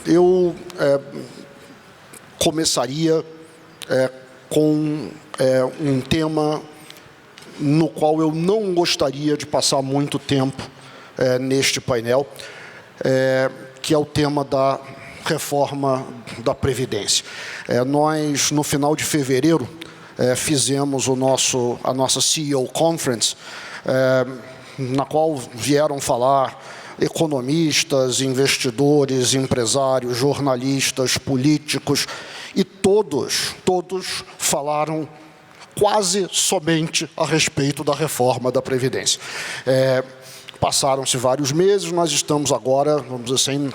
Eu começaria com um tema no qual eu não gostaria de passar muito tempo neste painel, que é o tema da reforma da Previdência. Nós, no final de fevereiro, fizemos a nossa CEO Conference, na qual vieram falar economistas, investidores, empresários, jornalistas, políticos, e todos falaram quase somente a respeito da reforma da Previdência. Passaram-se vários meses, nós estamos agora, vamos dizer assim,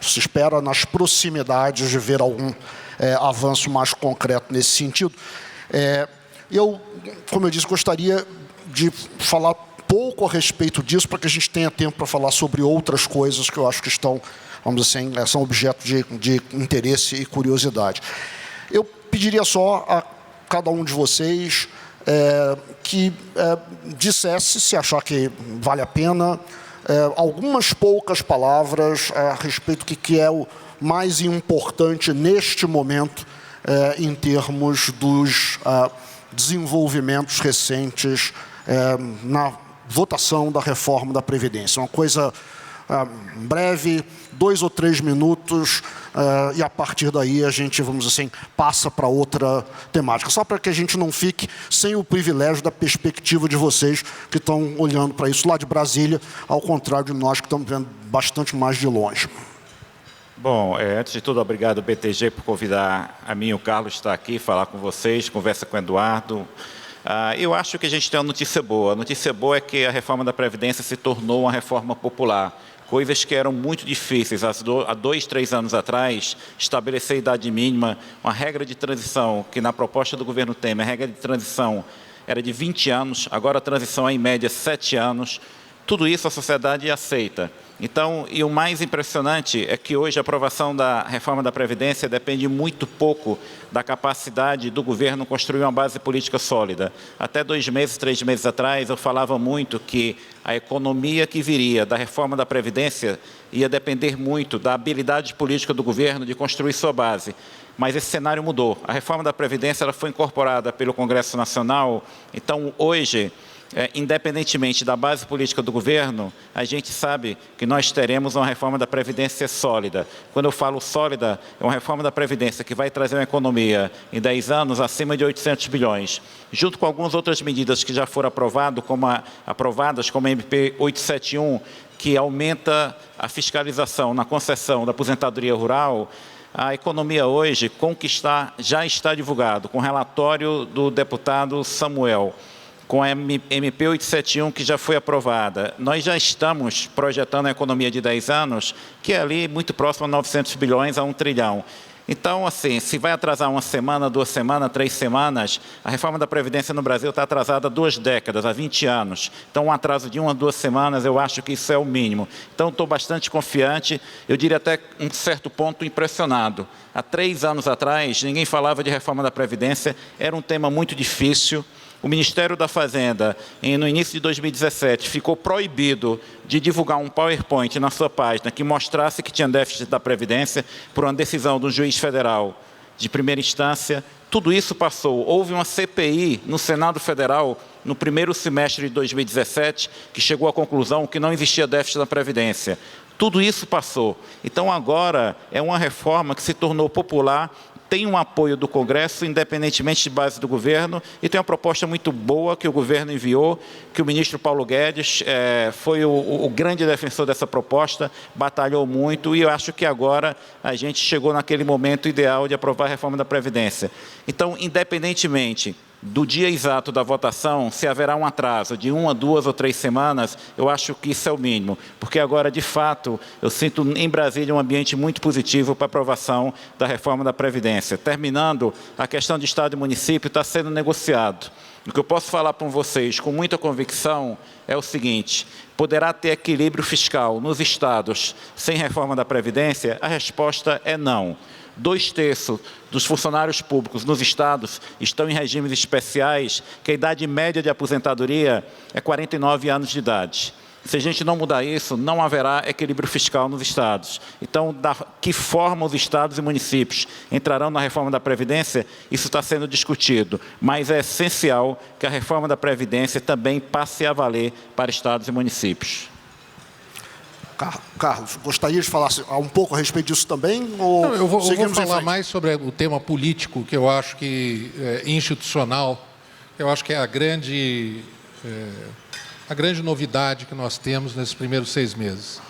se espera nas proximidades de ver algum avanço mais concreto nesse sentido. Eu, como eu disse, gostaria de falar pouco a respeito disso, para que a gente tenha tempo para falar sobre outras coisas que eu acho que estão, vamos dizer assim, são objeto de interesse e curiosidade. Eu pediria só a cada um de vocês que dissesse, se achar que vale a pena, algumas poucas palavras a respeito do que é o mais importante neste momento em termos dos desenvolvimentos recentes na votação da reforma da Previdência. Uma coisa breve, 2 ou 3 minutos, e a partir daí a gente, vamos dizer assim, passa para outra temática. Só para que a gente não fique sem o privilégio da perspectiva de vocês que estão olhando para isso lá de Brasília, ao contrário de nós que estamos vendo bastante mais de longe. Bom, antes de tudo, obrigado, BTG, por convidar a mim e o Carlos a estar aqui, falar com vocês, conversa com o Eduardo. Eu acho que a gente tem uma notícia boa. A notícia boa é que a reforma da Previdência se tornou uma reforma popular. Coisas que eram muito difíceis há 2, 3 anos atrás, estabelecer a idade mínima, uma regra de transição, que na proposta do governo Temer, a regra de transição era de 20 anos, agora a transição é em média 7 anos. Tudo isso a sociedade aceita. Então, e o mais impressionante é que hoje a aprovação da reforma da Previdência depende muito pouco da capacidade do governo construir uma base política sólida. Até 2 meses, 3 meses atrás, eu falava muito que a economia que viria da reforma da Previdência ia depender muito da habilidade política do governo de construir sua base. Mas esse cenário mudou. A reforma da Previdência ela foi incorporada pelo Congresso Nacional, então hoje, independentemente da base política do governo, a gente sabe que nós teremos uma reforma da Previdência sólida. Quando eu falo sólida, é uma reforma da Previdência que vai trazer uma economia em 10 anos acima de 800 bilhões, junto com algumas outras medidas que já foram aprovadas, como a MP 871, que aumenta a fiscalização na concessão da aposentadoria rural. A economia hoje já está divulgado, com o relatório do deputado Samuel, com a MP 871, que já foi aprovada. Nós já estamos projetando a economia de 10 anos, que é ali muito próximo a 900 bilhões, a 1 trilhão. Então, assim, se vai atrasar 1 semana, 2 semanas, 3 semanas, a reforma da Previdência no Brasil está atrasada há 2 décadas, há 20 anos. Então, um atraso de 1 a 2 semanas, eu acho que isso é o mínimo. Então, estou bastante confiante, eu diria até um certo ponto impressionado. Há 3 anos atrás, ninguém falava de reforma da Previdência, era um tema muito difícil. O Ministério da Fazenda, no início de 2017, ficou proibido de divulgar um PowerPoint na sua página que mostrasse que tinha déficit da Previdência por uma decisão do juiz federal de primeira instância. Tudo isso passou. Houve uma CPI no Senado Federal, no primeiro semestre de 2017, que chegou à conclusão que não existia déficit da Previdência. Tudo isso passou. Então, agora, é uma reforma que se tornou popular, tem um apoio do Congresso, independentemente de base do governo, e tem uma proposta muito boa que o governo enviou, que o ministro Paulo Guedes foi o grande defensor dessa proposta, batalhou muito, e eu acho que agora a gente chegou naquele momento ideal de aprovar a reforma da Previdência. Então, independentemente do dia exato da votação, se haverá um atraso de 1 a 2 ou 3 semanas, eu acho que isso é o mínimo, porque agora, de fato, eu sinto em Brasília um ambiente muito positivo para a aprovação da reforma da Previdência. Terminando, a questão de Estado e município está sendo negociado. O que eu posso falar para vocês com muita convicção é o seguinte: poderá ter equilíbrio fiscal nos estados sem reforma da Previdência? A resposta é não. 2/3 dos funcionários públicos nos estados estão em regimes especiais, que a idade média de aposentadoria é 49 anos de idade. Se a gente não mudar isso, não haverá equilíbrio fiscal nos estados. Então, da que forma os estados e municípios entrarão na reforma da Previdência, isso está sendo discutido. Mas é essencial que a reforma da Previdência também passe a valer para estados e municípios. Carlos, gostaria de falar um pouco a respeito disso também? Ou não, eu vou falar mais sobre o tema político, que eu acho que institucional, eu acho que é a grande novidade que nós temos nesses primeiros 6 meses.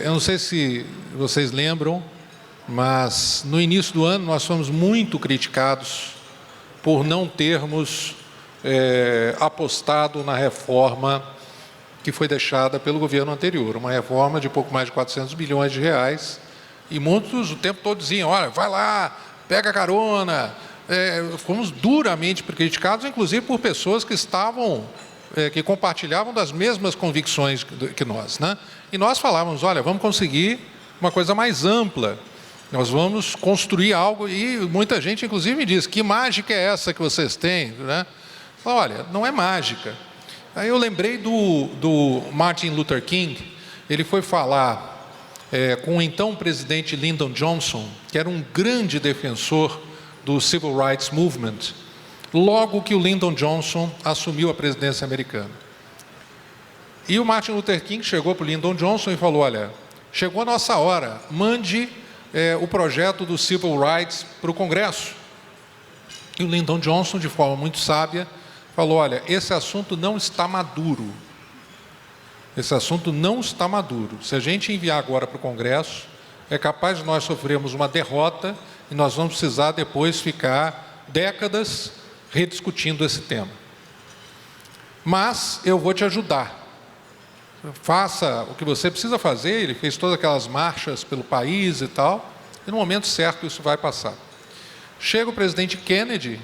Eu não sei se vocês lembram, mas no início do ano nós fomos muito criticados por não termos apostado na reforma que foi deixada pelo governo anterior, uma reforma de pouco mais de 400 bilhões de reais, e muitos o tempo todo diziam, olha, vai lá, pega carona. Fomos duramente criticados, inclusive por pessoas que que compartilhavam das mesmas convicções que nós, né? E nós falávamos, olha, vamos conseguir uma coisa mais ampla, nós vamos construir algo, e muita gente, inclusive, me diz, que mágica é essa que vocês têm, né? Olha, não é mágica. Aí eu lembrei do Martin Luther King, ele foi falar com o então presidente Lyndon Johnson, que era um grande defensor do Civil Rights Movement, logo que o Lyndon Johnson assumiu a presidência americana. E o Martin Luther King chegou para o Lyndon Johnson e falou, olha, chegou a nossa hora, mande o projeto do Civil Rights para o Congresso. E o Lyndon Johnson, de forma muito sábia, falou, olha, esse assunto não está maduro. Esse assunto não está maduro. Se a gente enviar agora para o Congresso, é capaz de nós sofrermos uma derrota e nós vamos precisar depois ficar décadas rediscutindo esse tema. Mas eu vou te ajudar. Faça o que você precisa fazer. Ele fez todas aquelas marchas pelo país e tal, e no momento certo isso vai passar. Chega o presidente Kennedy,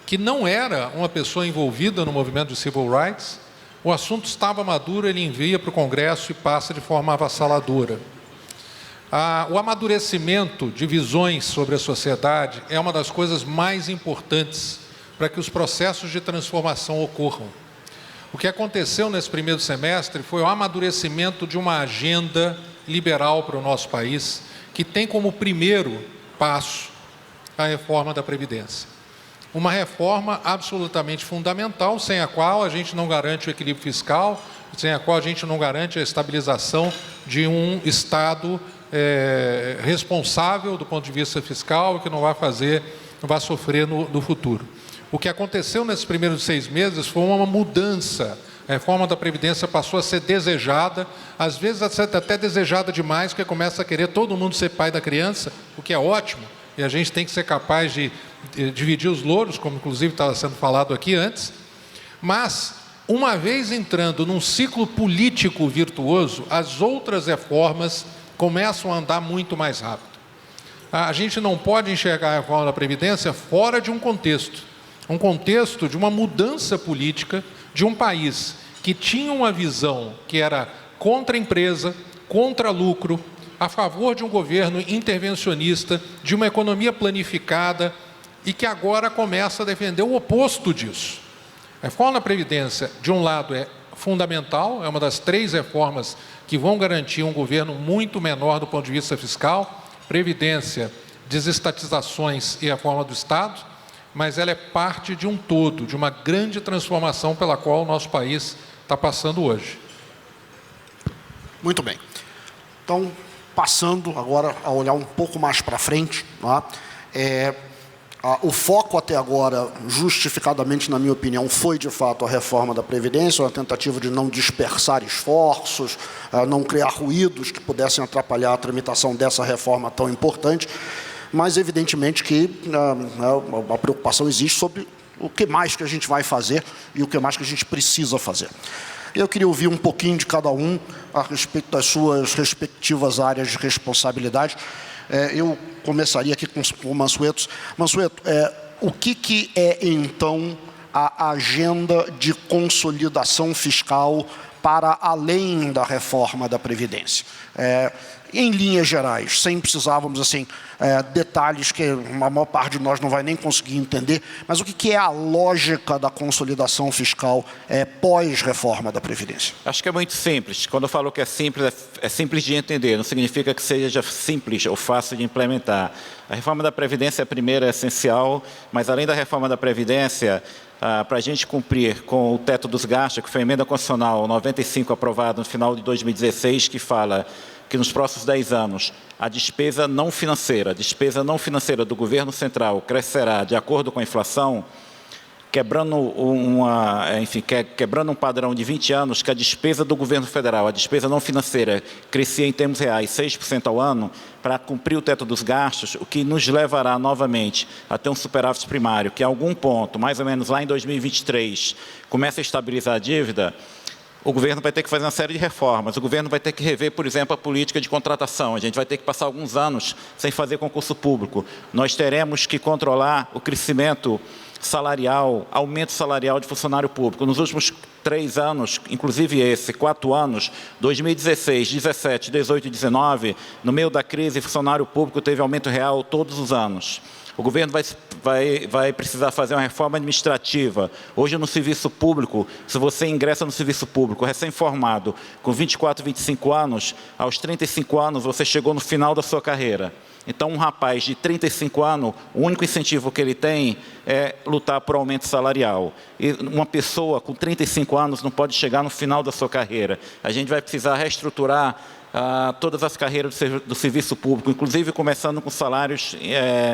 que não era uma pessoa envolvida no movimento de Civil Rights, o assunto estava maduro, ele envia para o Congresso e passa de forma avassaladora. O amadurecimento de visões sobre a sociedade é uma das coisas mais importantes para que os processos de transformação ocorram. O que aconteceu nesse primeiro semestre foi o amadurecimento de uma agenda liberal para o nosso país, que tem como primeiro passo a reforma da Previdência. Uma reforma absolutamente fundamental, sem a qual a gente não garante o equilíbrio fiscal, sem a qual a gente não garante a estabilização de um Estado responsável do ponto de vista fiscal e que não vai sofrer no futuro. O que aconteceu nesses primeiros 6 meses foi uma mudança. A reforma da Previdência passou a ser desejada, às vezes até desejada demais, porque começa a querer todo mundo ser pai da criança, o que é ótimo, e a gente tem que ser capaz de dividir os louros, como inclusive estava sendo falado aqui antes, mas uma vez entrando num ciclo político virtuoso, as outras reformas começam a andar muito mais rápido. A gente não pode enxergar a reforma da Previdência fora de um contexto de uma mudança política de um país que tinha uma visão que era contra a empresa, contra lucro, a favor de um governo intervencionista, de uma economia planificada, e que agora começa a defender o oposto disso. A reforma da Previdência, de um lado, é fundamental, é uma das 3 reformas que vão garantir um governo muito menor do ponto de vista fiscal, Previdência, desestatizações e reforma do Estado, mas ela é parte de um todo, de uma grande transformação pela qual o nosso país está passando hoje. Muito bem. Então, passando agora a olhar um pouco mais para frente, tá? O foco até agora, justificadamente, na minha opinião, foi de fato a reforma da Previdência, uma tentativa de não dispersar esforços, não criar ruídos que pudessem atrapalhar a tramitação dessa reforma tão importante, mas evidentemente que a preocupação existe sobre o que mais que a gente vai fazer e o que mais que a gente precisa fazer. Eu queria ouvir um pouquinho de cada um a respeito das suas respectivas áreas de responsabilidade. Eu começaria aqui com o Mansueto. Mansueto, o que é, então, a agenda de consolidação fiscal para além da reforma da Previdência? em linhas gerais, sem precisávamos, assim, detalhes que a maior parte de nós não vai nem conseguir entender, mas o que é a lógica da consolidação fiscal pós-reforma da Previdência? Acho que é muito simples. Quando eu falo que é simples de entender, não significa que seja simples ou fácil de implementar. A reforma da Previdência, a primeira, é essencial, mas além da reforma da Previdência, para a gente cumprir com o teto dos gastos, que foi a emenda constitucional 95 aprovada no final de 2016, que fala que nos próximos 10 anos a despesa não financeira do governo central crescerá de acordo com a inflação, quebrando um padrão de 20 anos que a despesa do governo federal, a despesa não financeira, crescia em termos reais 6% ao ano, para cumprir o teto dos gastos, o que nos levará novamente a ter um superávit primário, que a algum ponto, mais ou menos lá em 2023, começa a estabilizar a dívida. O governo vai ter que fazer uma série de reformas. O governo vai ter que rever, por exemplo, a política de contratação. A gente vai ter que passar alguns anos sem fazer concurso público. Nós teremos que controlar o crescimento salarial, aumento salarial de funcionário público. Nos últimos 3 anos, inclusive 4 anos, 2016, 17, 18 e 19, no meio da crise, funcionário público teve aumento real todos os anos. O governo vai precisar fazer uma reforma administrativa. Hoje, no serviço público, se você ingressa no serviço público recém-formado, com 24, 25 anos, aos 35 anos, você chegou no final da sua carreira. Então, um rapaz de 35 anos, o único incentivo que ele tem é lutar por aumento salarial. E uma pessoa com 35 anos não pode chegar no final da sua carreira. A gente vai precisar reestruturar todas as carreiras do serviço público, inclusive começando com salários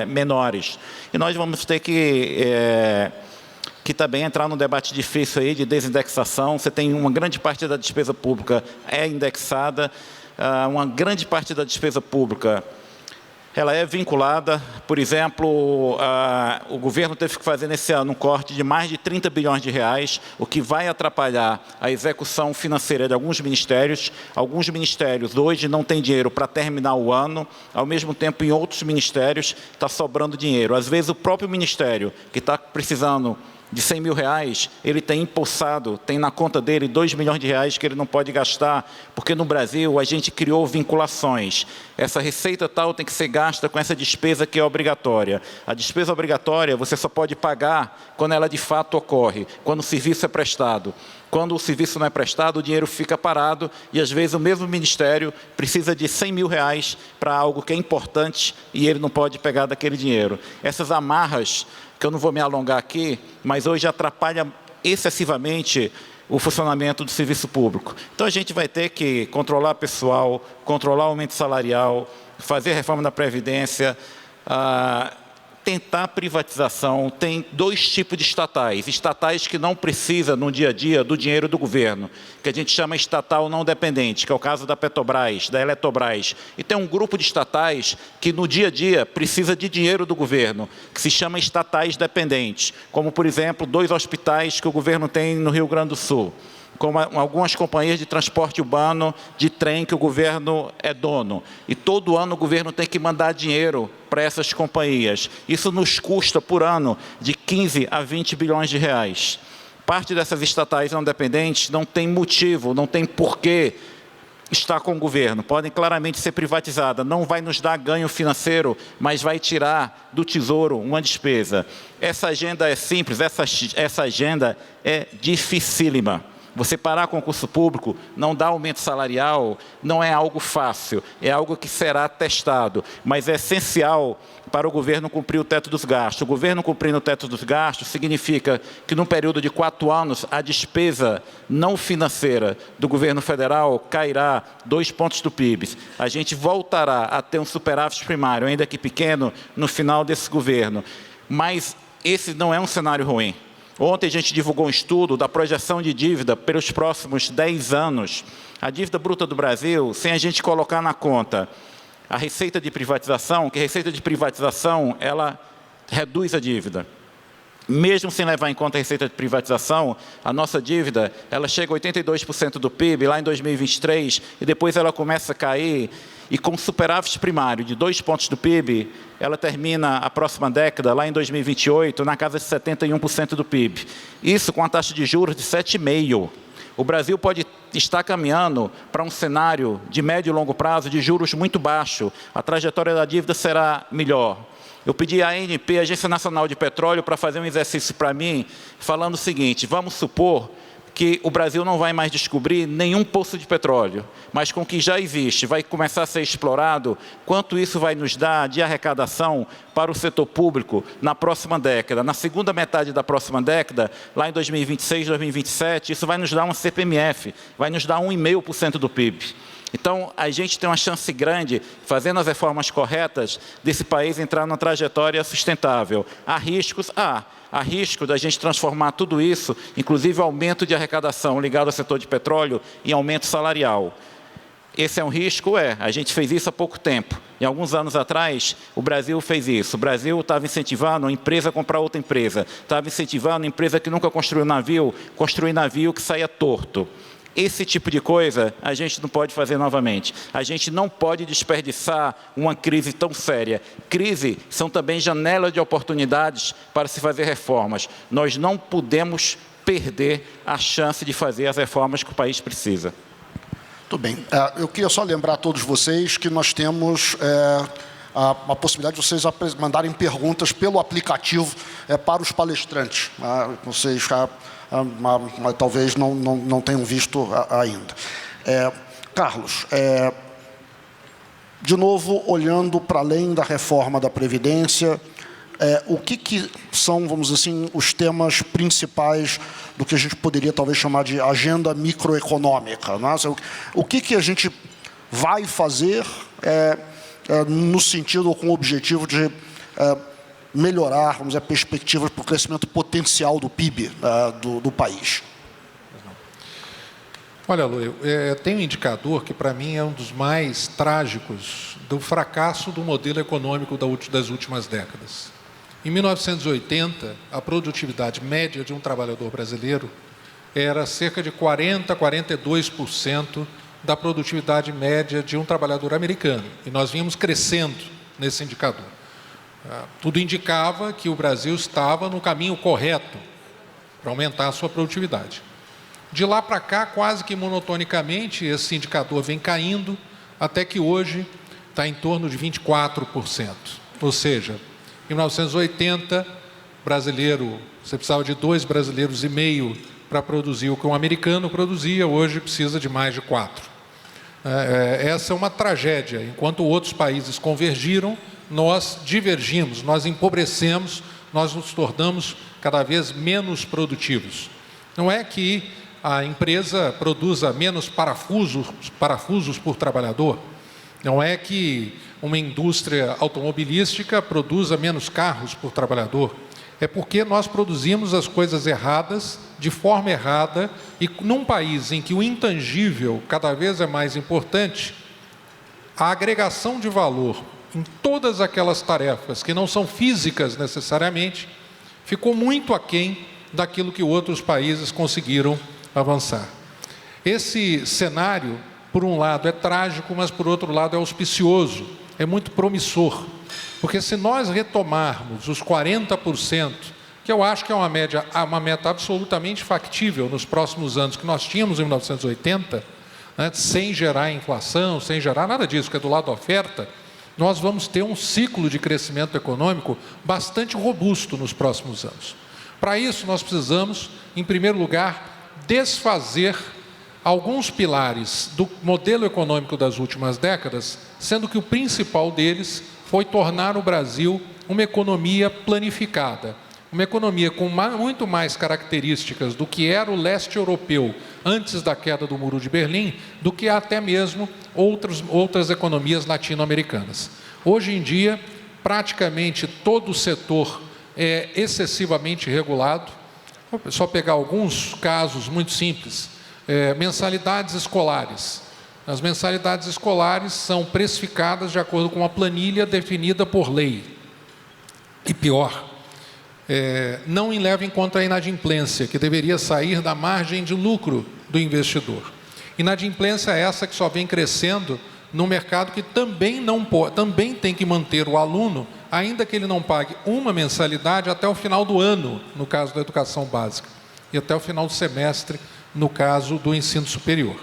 menores. E nós vamos ter que também entrar num debate difícil aí de desindexação. Você tem uma grande parte da despesa pública indexada, uma grande parte da despesa pública ela é vinculada, por exemplo, o governo teve que fazer nesse ano um corte de mais de 30 bilhões de reais, o que vai atrapalhar a execução financeira de alguns ministérios. Alguns ministérios hoje não têm dinheiro para terminar o ano, ao mesmo tempo em outros ministérios está sobrando dinheiro. Às vezes o próprio ministério que está precisando de 100 mil reais, ele tem impulsado, tem na conta dele 2 milhões de reais que ele não pode gastar, porque no Brasil a gente criou vinculações. Essa receita tal tem que ser gasta com essa despesa que é obrigatória. A despesa obrigatória você só pode pagar quando ela de fato ocorre, quando o serviço é prestado. Quando o serviço não é prestado, o dinheiro fica parado e, às vezes, o mesmo ministério precisa de 100 mil reais para algo que é importante e ele não pode pegar daquele dinheiro. Essas amarras, que eu não vou me alongar aqui, mas hoje atrapalha excessivamente o funcionamento do serviço público. Então, a gente vai ter que controlar pessoal, controlar o aumento salarial, fazer a reforma da Previdência, tentar privatização. Tem 2 tipos de estatais. Estatais que não precisam, no dia a dia, do dinheiro do governo, que a gente chama estatal não dependente, que é o caso da Petrobras, da Eletrobras. E tem um grupo de estatais que, no dia a dia, precisa de dinheiro do governo, que se chama estatais dependentes, como, por exemplo, 2 hospitais que o governo tem no Rio Grande do Sul, como algumas companhias de transporte urbano, de trem, que o governo é dono. E todo ano o governo tem que mandar dinheiro para essas companhias. Isso nos custa, por ano, de 15 a 20 bilhões de reais. Parte dessas estatais não dependentes não tem motivo, não tem porquê estar com o governo. Podem claramente ser privatizadas. Não vai nos dar ganho financeiro, mas vai tirar do tesouro uma despesa. Essa agenda é simples, essa agenda é dificílima. Você parar concurso público, não dar aumento salarial, não é algo fácil, é algo que será testado, mas é essencial para o governo cumprir o teto dos gastos. O governo cumprindo o teto dos gastos significa que, num período de 4 anos, a despesa não financeira do governo federal cairá 2 pontos do PIB. A gente voltará a ter um superávit primário, ainda que pequeno, no final desse governo. Mas esse não é um cenário ruim. Ontem a gente divulgou um estudo da projeção de dívida pelos próximos 10 anos. A dívida bruta do Brasil, sem a gente colocar na conta a receita de privatização, que a receita de privatização, ela reduz a dívida. Mesmo sem levar em conta a receita de privatização, a nossa dívida, ela chega a 82% do PIB lá em 2023 e depois ela começa a cair. E com superávit primário de 2 pontos do PIB, ela termina a próxima década, lá em 2028, na casa de 71% do PIB. Isso com a taxa de juros de 7,5%. O Brasil pode estar caminhando para um cenário de médio e longo prazo de juros muito baixo. A trajetória da dívida será melhor. Eu pedi à ANP, Agência Nacional de Petróleo, para fazer um exercício para mim, falando o seguinte: vamos supor que o Brasil não vai mais descobrir nenhum poço de petróleo, mas com o que já existe, vai começar a ser explorado, quanto isso vai nos dar de arrecadação para o setor público na próxima década. Na segunda metade da próxima década, lá em 2026, 2027, isso vai nos dar uma CPMF, vai nos dar 1,5% do PIB. Então, a gente tem uma chance grande, fazendo as reformas corretas, desse país entrar numa trajetória sustentável. Há riscos? Há risco da gente transformar tudo isso, inclusive aumento de arrecadação ligado ao setor de petróleo, em aumento salarial. Esse é um risco? A gente fez isso há pouco tempo. Em alguns anos atrás, o Brasil fez isso. O Brasil estava incentivando uma empresa a comprar outra empresa. Estava incentivando uma empresa que nunca construiu navio, construir navio que saía torto. Esse tipo de coisa a gente não pode fazer novamente. A gente não pode desperdiçar uma crise tão séria. Crise são também janelas de oportunidades para se fazer reformas. Nós não podemos perder a chance de fazer as reformas que o país precisa. Muito bem. Eu queria só lembrar a todos vocês que nós temos a possibilidade de vocês mandarem perguntas pelo aplicativo para os palestrantes. Vocês talvez não tenham visto ainda. Carlos, de novo, olhando para além da reforma da Previdência, o que são, vamos dizer assim, os temas principais do que a gente poderia talvez chamar de agenda microeconômica? Né? O que a gente vai fazer no sentido ou com o objetivo de melhorar, vamos dizer, a perspectiva para o crescimento potencial do PIB do país? Olha, Lu, tem um indicador que, para mim, é um dos mais trágicos do fracasso do modelo econômico das últimas décadas. Em 1980, a produtividade média de um trabalhador brasileiro era cerca de 40% a 42% da produtividade média de um trabalhador americano. E nós vínhamos crescendo nesse indicador. Tudo indicava que o Brasil estava no caminho correto para aumentar a sua produtividade. De lá para cá, quase que monotonicamente, esse indicador vem caindo, até que hoje está em torno de 24%. Ou seja, em 1980, você precisava de 2,5 brasileiros para produzir o que um americano produzia, hoje precisa de mais de 4. Essa é uma tragédia. Enquanto outros países convergiram, nós divergimos, nós empobrecemos, nós nos tornamos cada vez menos produtivos. Não é que a empresa produza menos parafusos por trabalhador, não é que uma indústria automobilística produza menos carros por trabalhador, é porque nós produzimos as coisas erradas, de forma errada, e num país em que o intangível cada vez é mais importante, a agregação de valor em todas aquelas tarefas que não são físicas necessariamente, ficou muito aquém daquilo que outros países conseguiram avançar. Esse cenário, por um lado, é trágico, mas por outro lado é auspicioso, é muito promissor, porque se nós retomarmos os 40%, que eu acho que é uma meta absolutamente factível nos próximos anos que nós tínhamos em 1980, né, sem gerar inflação, sem gerar nada disso, que é do lado da oferta, nós vamos ter um ciclo de crescimento econômico bastante robusto nos próximos anos. Para isso, nós precisamos, em primeiro lugar, desfazer alguns pilares do modelo econômico das últimas décadas, sendo que o principal deles foi tornar o Brasil uma economia planificada, uma economia com muito mais características do que era o leste europeu antes da queda do Muro de Berlim, do que até mesmo outras economias latino-americanas. Hoje em dia, praticamente todo o setor é excessivamente regulado. Vou só pegar alguns casos muito simples. Mensalidades escolares. As mensalidades escolares são precificadas de acordo com uma planilha definida por lei. E pior, não leva em conta a inadimplência, que deveria sair da margem de lucro do investidor. Inadimplência é essa que só vem crescendo no mercado que também tem que manter o aluno, ainda que ele não pague uma mensalidade até o final do ano, no caso da educação básica, e até o final do semestre no caso do ensino superior.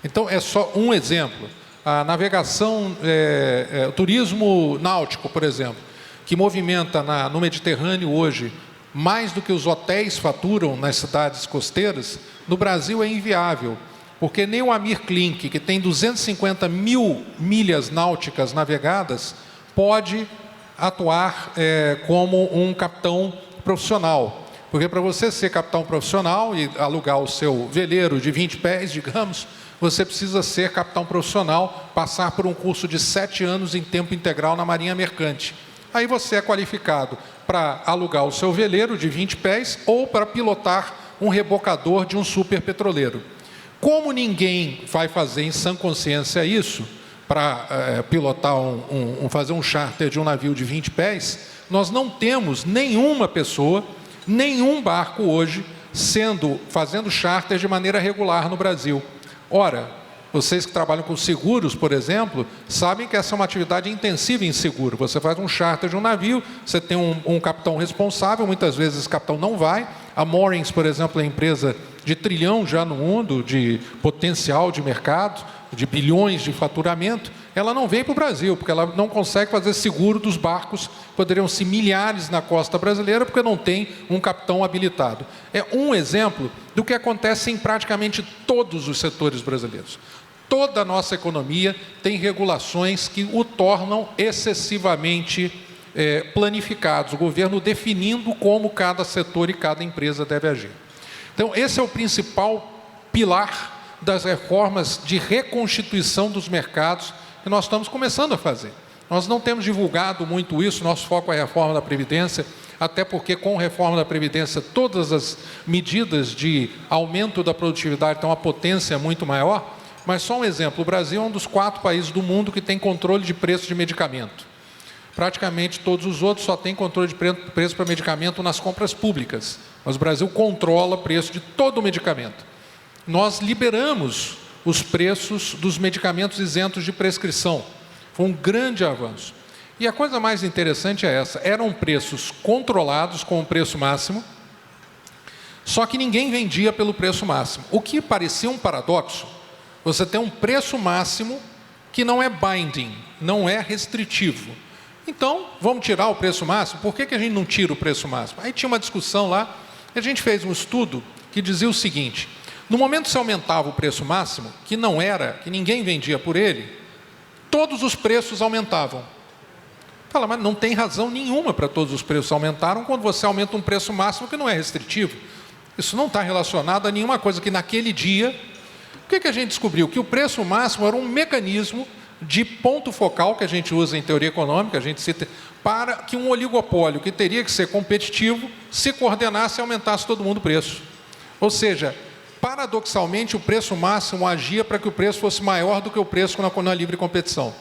Então, é só um exemplo. A navegação, o turismo náutico, por exemplo, que movimenta no Mediterrâneo hoje mais do que os hotéis faturam nas cidades costeiras, no Brasil é inviável, porque nem o Amir Klink, que tem 250 mil milhas náuticas navegadas, pode atuar como um capitão profissional. Porque para você ser capitão profissional e alugar o seu veleiro de 20 pés, digamos, você precisa ser capitão profissional, passar por um curso de 7 anos em tempo integral na Marinha Mercante. Aí você é qualificado para alugar o seu veleiro de 20 pés ou para pilotar um rebocador de um superpetroleiro. Como ninguém vai fazer em sã consciência isso, para pilotar fazer um charter de um navio de 20 pés, nós não temos nenhuma pessoa, nenhum barco hoje fazendo charter de maneira regular no Brasil. Ora, vocês que trabalham com seguros, por exemplo, sabem que essa é uma atividade intensiva em seguro. Você faz um charter de um navio, você tem um capitão responsável, muitas vezes esse capitão não vai. A Moorings, por exemplo, é uma empresa de trilhão já no mundo, de potencial de mercado, de bilhões de faturamento. Ela não vem para o Brasil, porque ela não consegue fazer seguro dos barcos, poderiam ser milhares na costa brasileira, porque não tem um capitão habilitado. É um exemplo do que acontece em praticamente todos os setores brasileiros. Toda a nossa economia tem regulações que o tornam excessivamente planificados, o governo definindo como cada setor e cada empresa deve agir. Então, esse é o principal pilar das reformas de reconstituição dos mercados que nós estamos começando a fazer. Nós não temos divulgado muito isso, nosso foco é a reforma da Previdência, até porque com a reforma da Previdência todas as medidas de aumento da produtividade têm uma potência muito maior. Mas só um exemplo, o Brasil é um dos 4 países do mundo que tem controle de preço de medicamento. Praticamente todos os outros só têm controle de preço para medicamento nas compras públicas. Mas o Brasil controla o preço de todo o medicamento. Nós liberamos os preços dos medicamentos isentos de prescrição. Foi um grande avanço. E a coisa mais interessante é essa, eram preços controlados com o preço máximo, só que ninguém vendia pelo preço máximo. O que parecia um paradoxo, você tem um preço máximo que não é binding, não é restritivo. Então, vamos tirar o preço máximo? Por que a gente não tira o preço máximo? Aí tinha uma discussão lá, a gente fez um estudo que dizia o seguinte, no momento que se aumentava o preço máximo, que ninguém vendia por ele, todos os preços aumentavam. Fala, mas não tem razão nenhuma para todos os preços aumentaram quando você aumenta um preço máximo que não é restritivo. Isso não está relacionado a nenhuma coisa que naquele dia... O que a gente descobriu? Que o preço máximo era um mecanismo de ponto focal que a gente usa em teoria econômica, a gente cita, para que um oligopólio que teria que ser competitivo se coordenasse e aumentasse todo mundo o preço. Ou seja, paradoxalmente o preço máximo agia para que o preço fosse maior do que o preço na livre competição.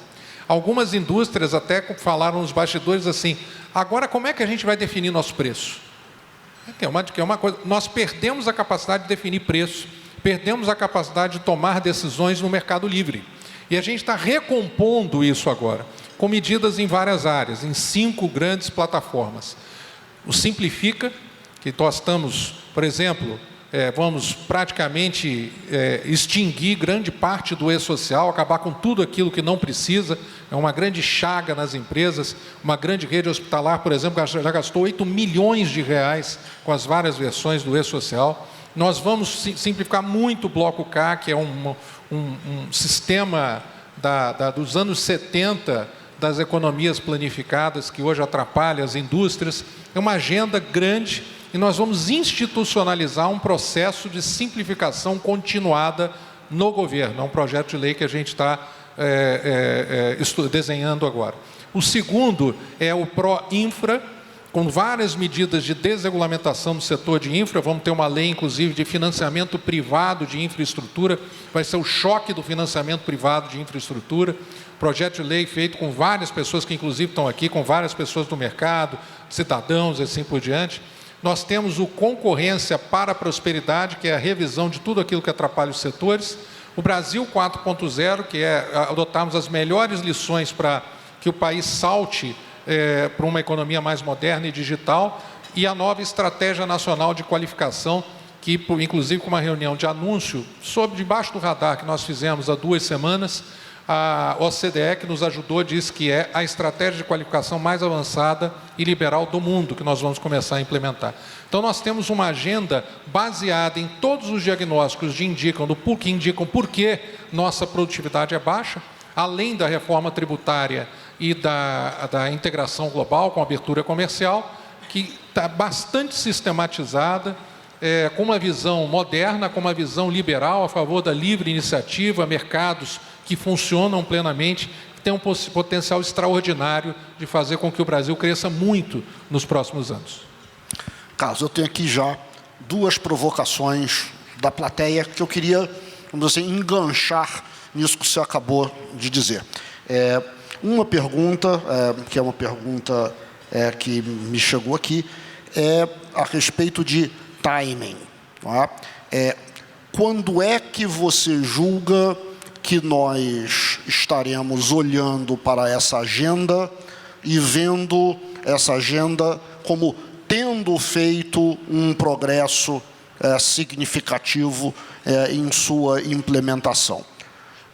Algumas indústrias até falaram nos bastidores assim, agora como é que a gente vai definir nosso preço? Que é uma coisa, nós perdemos a capacidade de definir preço, perdemos a capacidade de tomar decisões no mercado livre. E a gente está recompondo isso agora, com medidas em várias áreas, em 5 grandes plataformas. O Simplifica, que nós estamos, por exemplo, vamos praticamente extinguir grande parte do e-social, acabar com tudo aquilo que não precisa, é uma grande chaga nas empresas, uma grande rede hospitalar, por exemplo, já gastou 8 milhões de reais com as várias versões do e-social. Nós vamos simplificar muito o Bloco K, que é um sistema dos anos 70 das economias planificadas, que hoje atrapalha as indústrias. É uma agenda grande e nós vamos institucionalizar um processo de simplificação continuada no governo. É um projeto de lei que a gente está desenhando agora. O segundo é o Pro-Infra, com várias medidas de desregulamentação do setor de infra. Vamos ter uma lei, inclusive, de financiamento privado de infraestrutura. Vai ser o choque do financiamento privado de infraestrutura. Projeto de lei feito com várias pessoas que, inclusive, estão aqui, com várias pessoas do mercado, cidadãos e assim por diante. Nós temos o Concorrência para a Prosperidade, que é a revisão de tudo aquilo que atrapalha os setores. O Brasil 4.0, que é adotarmos as melhores lições para que o país salte para uma economia mais moderna e digital, e a nova Estratégia Nacional de Qualificação, que, inclusive com uma reunião de anúncio, sobre debaixo do radar que nós fizemos há 2 semanas, a OCDE, que nos ajudou, disse que é a estratégia de qualificação mais avançada e liberal do mundo, que nós vamos começar a implementar. Então, nós temos uma agenda baseada em todos os diagnósticos que indicam por que nossa produtividade é baixa, além da reforma tributária e da integração global com a abertura comercial, que está bastante sistematizada, com uma visão moderna, com uma visão liberal, a favor da livre iniciativa, mercados que funcionam plenamente, que tem um potencial extraordinário de fazer com que o Brasil cresça muito nos próximos anos. Carlos, eu tenho aqui já 2 provocações da plateia que eu queria, vamos dizer assim, enganchar nisso que você acabou de dizer. Uma pergunta, que é uma pergunta que me chegou aqui, é a respeito de timing. Tá? Quando é que você julga que nós estaremos olhando para essa agenda e vendo essa agenda como tendo feito um progresso significativo em sua implementação?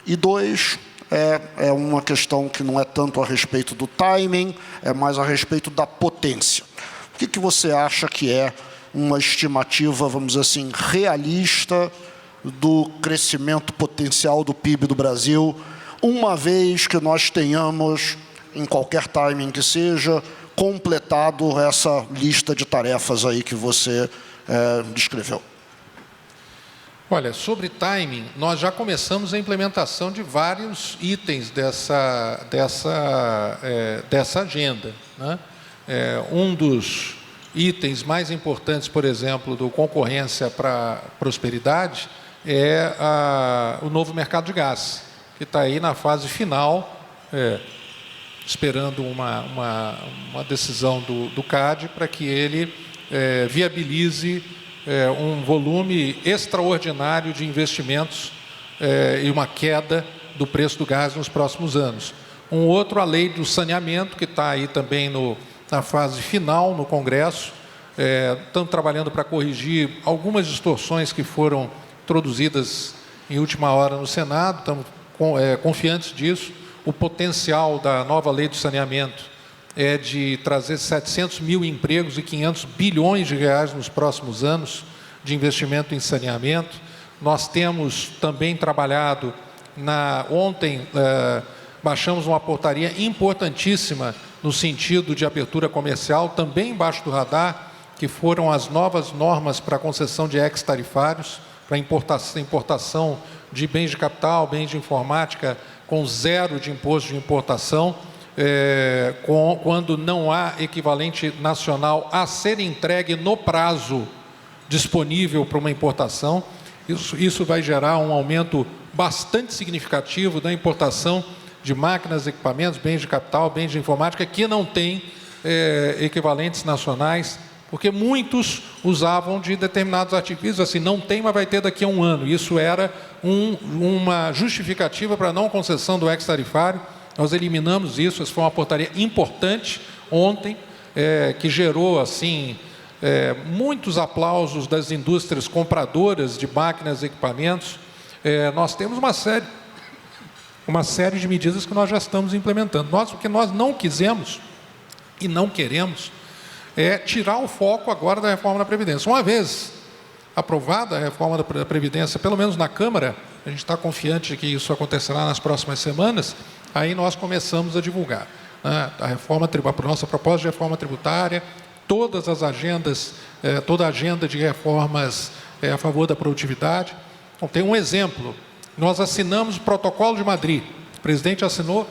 E 2, é uma questão que não é tanto a respeito do timing, é mais a respeito da potência. O que você acha que é uma estimativa, vamos dizer assim, realista do crescimento potencial do PIB do Brasil, uma vez que nós tenhamos, em qualquer timing que seja, completado essa lista de tarefas aí que você descreveu? Olha, sobre timing, nós já começamos a implementação de vários itens dessa agenda, né? Um dos itens mais importantes, por exemplo, do Concorrência para Prosperidade, é o novo mercado de gás, que está aí na fase final, esperando uma decisão do CAD para que ele viabilize um volume extraordinário de investimentos e uma queda do preço do gás nos próximos anos. Um outro, a lei do saneamento, que está aí também na fase final no Congresso. Estamos trabalhando para corrigir algumas distorções que foram introduzidas em última hora no Senado, estamos confiantes disso. O potencial da nova lei do saneamento é de trazer 700 mil empregos e 500 bilhões de reais nos próximos anos de investimento em saneamento. Nós temos também trabalhado, ontem baixamos uma portaria importantíssima no sentido de abertura comercial, também embaixo do radar, que foram as novas normas para a concessão de ex-tarifários, para importação de bens de capital, bens de informática, com 0 de imposto de importação, quando não há equivalente nacional a ser entregue no prazo disponível para uma importação. Isso vai gerar um aumento bastante significativo da importação de máquinas, equipamentos, bens de capital, bens de informática, que não têm equivalentes nacionais, porque muitos usavam de determinados artifícios, assim, não tem, mas vai ter daqui a um ano. Isso era uma justificativa para a não concessão do ex-tarifário. Nós eliminamos isso, essa foi uma portaria importante ontem, que gerou, assim, muitos aplausos das indústrias compradoras de máquinas e equipamentos. Nós temos uma série de medidas que nós já estamos implementando. O que nós não quisemos e não queremos é tirar o foco agora da reforma da Previdência. Uma vez aprovada a reforma da Previdência, pelo menos na Câmara, a gente está confiante de que isso acontecerá nas próximas semanas, aí nós começamos a divulgar a nossa proposta de reforma tributária, todas as agendas, toda a agenda de reformas a favor da produtividade. Então, tem um exemplo. Nós assinamos o Protocolo de Madrid. O presidente assinou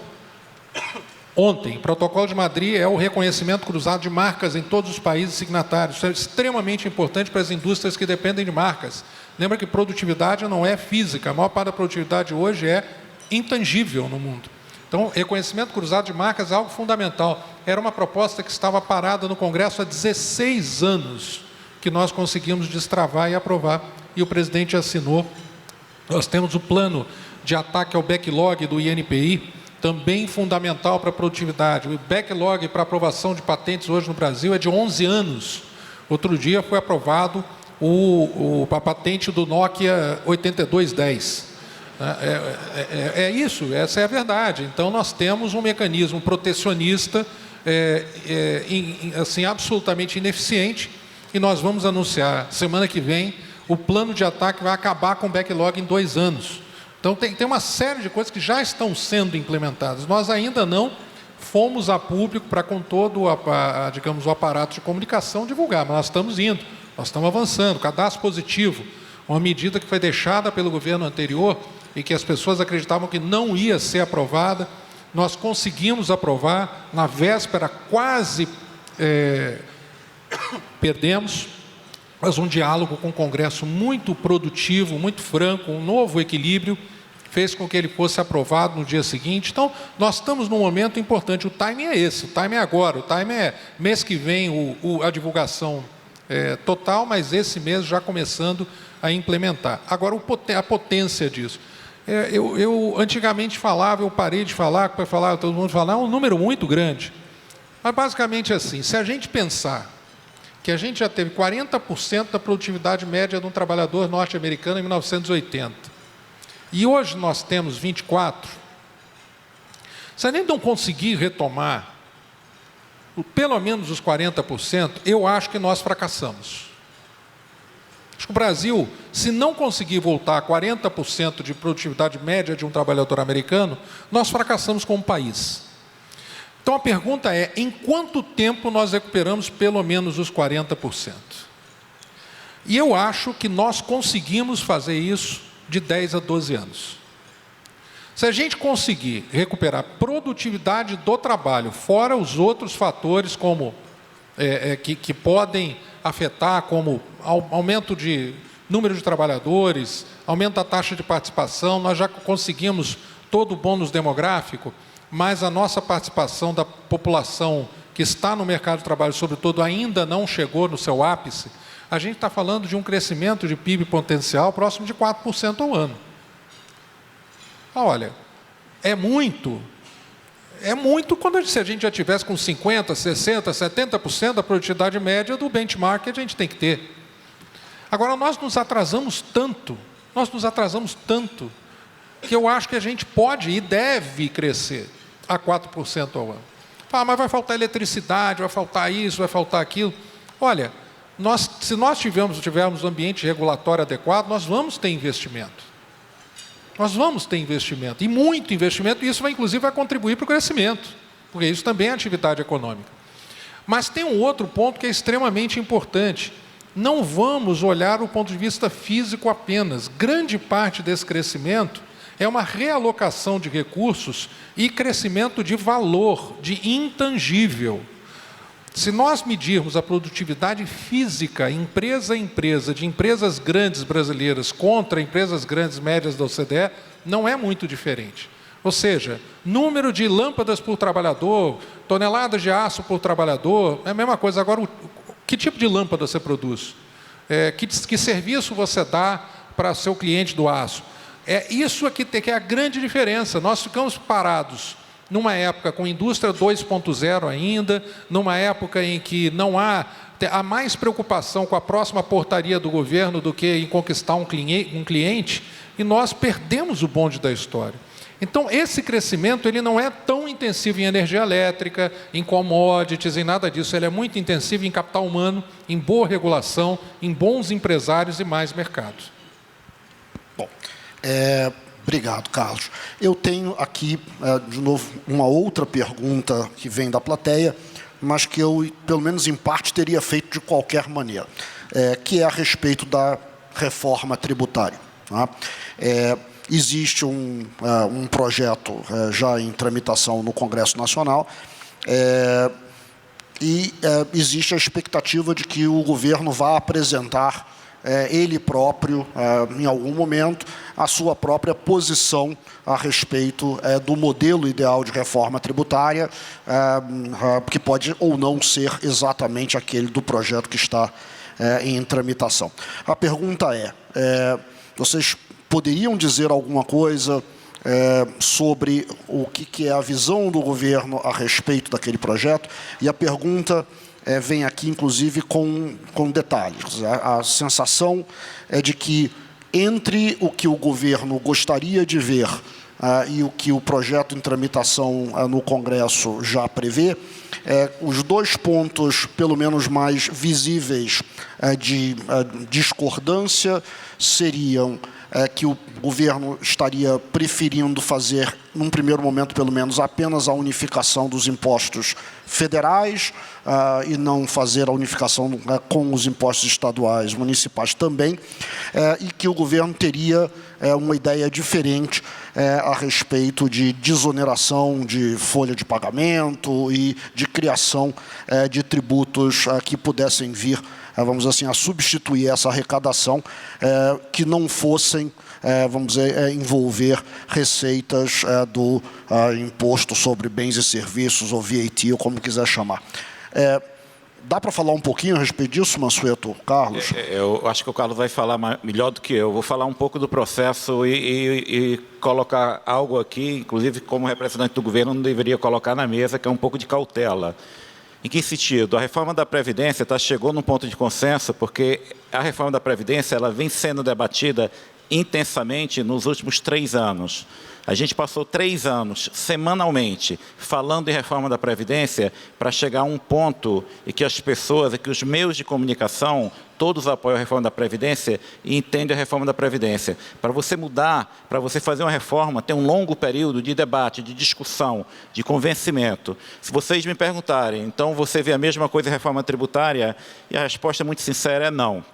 ontem. O Protocolo de Madrid é o reconhecimento cruzado de marcas em todos os países signatários. Isso é extremamente importante para as indústrias que dependem de marcas. Lembra que produtividade não é física. A maior parte da produtividade hoje é intangível no mundo. Então, reconhecimento cruzado de marcas é algo fundamental. Era uma proposta que estava parada no Congresso há 16 anos, que nós conseguimos destravar e aprovar. E o presidente assinou. Nós temos o plano de ataque ao backlog do INPI, também fundamental para a produtividade. O backlog para aprovação de patentes hoje no Brasil é de 11 anos. Outro dia foi aprovado a patente do Nokia 8210. É isso, essa é a verdade. Então, nós temos um mecanismo protecionista assim, absolutamente ineficiente, e nós vamos anunciar, semana que vem, o plano de ataque vai acabar com o backlog em 2 anos. Então, tem uma série de coisas que já estão sendo implementadas. Nós ainda não fomos a público para, com todo digamos, o aparato de comunicação divulgar, mas nós estamos indo, nós estamos avançando. Cadastro positivo, uma medida que foi deixada pelo governo anterior e que as pessoas acreditavam que não ia ser aprovada, nós conseguimos aprovar, na véspera quase perdemos, mas um diálogo com o Congresso muito produtivo, muito franco, um novo equilíbrio, fez com que ele fosse aprovado no dia seguinte. Então, nós estamos num momento importante. O timing é esse, o timing é agora, o timing é mês que vem a divulgação total, mas esse mês já começando a implementar. Agora, a potência disso. Eu antigamente falava, eu parei de falar, para falar, todo mundo falar, é um número muito grande. Mas, basicamente, assim, se a gente pensar que a gente já teve 40% da produtividade média de um trabalhador norte-americano em 1980. E hoje nós temos 24%. Se a gente não conseguir retomar pelo menos os 40%, eu acho que nós fracassamos. Acho que o Brasil, se não conseguir voltar a 40% de produtividade média de um trabalhador americano, nós fracassamos como país. Então, a pergunta é, em quanto tempo nós recuperamos pelo menos os 40%? E eu acho que nós conseguimos fazer isso de 10 a 12 anos. Se a gente conseguir recuperar a produtividade do trabalho, fora os outros fatores como, que podem afetar, como aumento de número de trabalhadores, aumento da taxa de participação, nós já conseguimos todo o bônus demográfico, mas a nossa participação da população que está no mercado de trabalho, sobretudo, ainda não chegou no seu ápice, a gente está falando de um crescimento de PIB potencial próximo de 4% ao ano. Olha, é muito quando se a gente já tivesse com 50%, 60%, 70% da produtividade média do benchmark que a gente tem que ter. Agora, nós nos atrasamos tanto, que eu acho que a gente pode e deve crescer a 4% ao ano. Mas vai faltar eletricidade, vai faltar isso, vai faltar aquilo. Olha, se nós tivermos um ambiente regulatório adequado, nós vamos ter investimento. Nós vamos ter investimento, e muito investimento, e isso vai contribuir para o crescimento, porque isso também é atividade econômica. Mas tem um outro ponto que é extremamente importante. Não vamos olhar o ponto de vista físico apenas. Grande parte desse crescimento é uma realocação de recursos e crescimento de valor, de intangível. Se nós medirmos a produtividade física, empresa a empresa, de empresas grandes brasileiras contra empresas grandes médias da OCDE, não é muito diferente. Ou seja, número de lâmpadas por trabalhador, toneladas de aço por trabalhador, é a mesma coisa. Agora, que tipo de lâmpada você produz? Que serviço você dá para seu cliente do aço? Isso aqui que é a grande diferença. Nós ficamos parados numa época com indústria 2.0 ainda, numa época em que não há mais preocupação com a próxima portaria do governo do que em conquistar um cliente, e nós perdemos o bonde da história. Então, esse crescimento ele não é tão intensivo em energia elétrica, em commodities, em nada disso. Ele é muito intensivo em capital humano, em boa regulação, em bons empresários e mais mercados. Bom, obrigado, Carlos. Eu tenho aqui, de novo, uma outra pergunta que vem da plateia, mas que eu, pelo menos em parte, teria feito de qualquer maneira, que é a respeito da reforma tributária. Tá? Existe um projeto já em tramitação no Congresso Nacional e existe a expectativa de que o governo vá apresentar ele próprio, em algum momento, a sua própria posição a respeito do modelo ideal de reforma tributária, que pode ou não ser exatamente aquele do projeto que está em tramitação. A pergunta vocês poderiam dizer alguma coisa sobre o que é a visão do governo a respeito daquele projeto? E a pergunta vem aqui, inclusive, com detalhes. A sensação é de que, entre o que o governo gostaria de ver e o que o projeto em tramitação no Congresso já prevê, os dois pontos, pelo menos mais visíveis, de discordância seriam que o governo estaria preferindo fazer, num primeiro momento pelo menos, apenas a unificação dos impostos federais e não fazer a unificação com os impostos estaduais, municipais também, e que o governo teria uma ideia diferente a respeito de desoneração de folha de pagamento e de criação de tributos que pudessem vir, vamos dizer assim, a substituir essa arrecadação, que não fossem, vamos dizer, envolver receitas do imposto sobre bens e serviços, ou VAT, ou como quiser chamar. Dá para falar um pouquinho a respeito disso, Mansueto, Carlos? Eu acho que o Carlos vai falar melhor do que eu. Vou falar um pouco do processo e colocar algo aqui, inclusive como representante do governo, não deveria colocar na mesa, que é um pouco de cautela. Em que sentido? A reforma da Previdência chegou num ponto de consenso, porque a reforma da Previdência ela vem sendo debatida intensamente nos últimos 3 anos. A gente passou 3 anos, semanalmente, falando em reforma da Previdência para chegar a um ponto em que as pessoas, que os meios de comunicação, todos apoiam a reforma da Previdência e entendem a reforma da Previdência. Para você mudar, para você fazer uma reforma, tem um longo período de debate, de discussão, de convencimento. Se vocês me perguntarem, então você vê a mesma coisa em reforma tributária? E a resposta muito sincera é não.